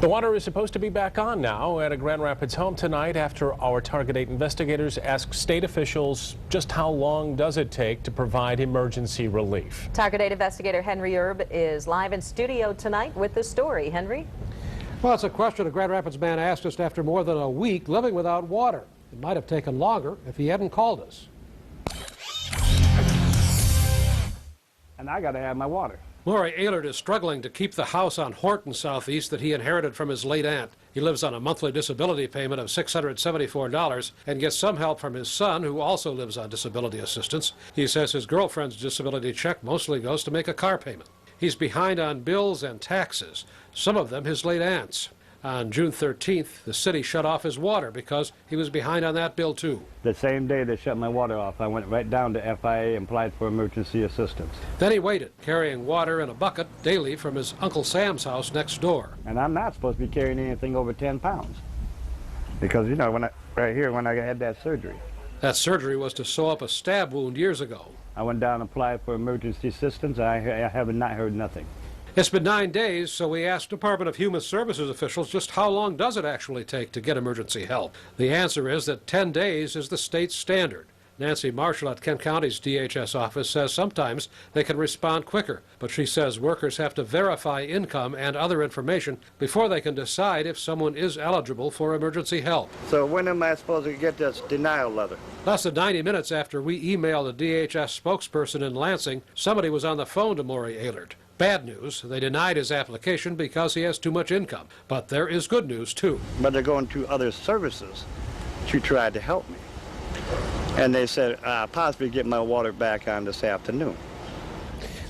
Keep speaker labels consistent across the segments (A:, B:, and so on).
A: The water is supposed to be back on now at a Grand Rapids home tonight after our Target 8 investigators asked state officials just how long does it take to provide emergency relief.
B: Target 8 investigator Henry Erb is live in studio tonight with the story. Henry?
C: Well, it's a question a Grand Rapids man asked just after more than a week living without water. It might have taken longer if he hadn't called us.
D: And I got to have my water.
C: Maury Ehlert is struggling to keep the house on Horton Southeast that he inherited from his late aunt. He lives on a monthly disability payment of $674 and gets some help from his son, who also lives on disability assistance. He says his girlfriend's disability check mostly goes to make a car payment. He's behind on bills and taxes, some of them his late aunt's. On June 13th, the city shut off his water because he was behind on that bill, too.
D: The same day they shut my water off, I went right down to FIA and applied for emergency assistance.
C: Then he waited, carrying water in a bucket daily from his Uncle Sam's house next door.
D: And I'm not supposed to be carrying anything over 10 pounds. Because, you know, when I had that surgery.
C: That surgery was to sew up a stab wound years ago.
D: I went down and applied for emergency assistance. I have not heard nothing.
C: It's been 9 days, so we asked Department of Human Services officials just how long does it actually take to get emergency help. The answer is that 10 days is the state's standard. Nancy Marshall at Kent County's DHS office says sometimes they can respond quicker, but she says workers have to verify income and other information before they can decide if someone is eligible for emergency help.
D: So when am I supposed to get this denial letter?
C: Less than 90 minutes after we emailed a DHS spokesperson in Lansing, somebody was on the phone to Maury Ehlert. Bad news, they denied his application because he has too much income. But there is good news, too.
D: But they're going to other services to try to help me. And they said, possibly get my water back on this afternoon.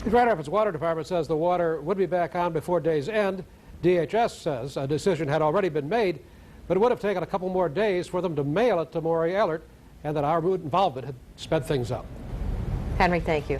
C: The Grand Rapids Water Department says the water would be back on before day's end. DHS says a decision had already been made, but it would have taken a couple more days for them to mail it to Maury Ehlert, and that our involvement had sped things up.
B: Henry, thank you.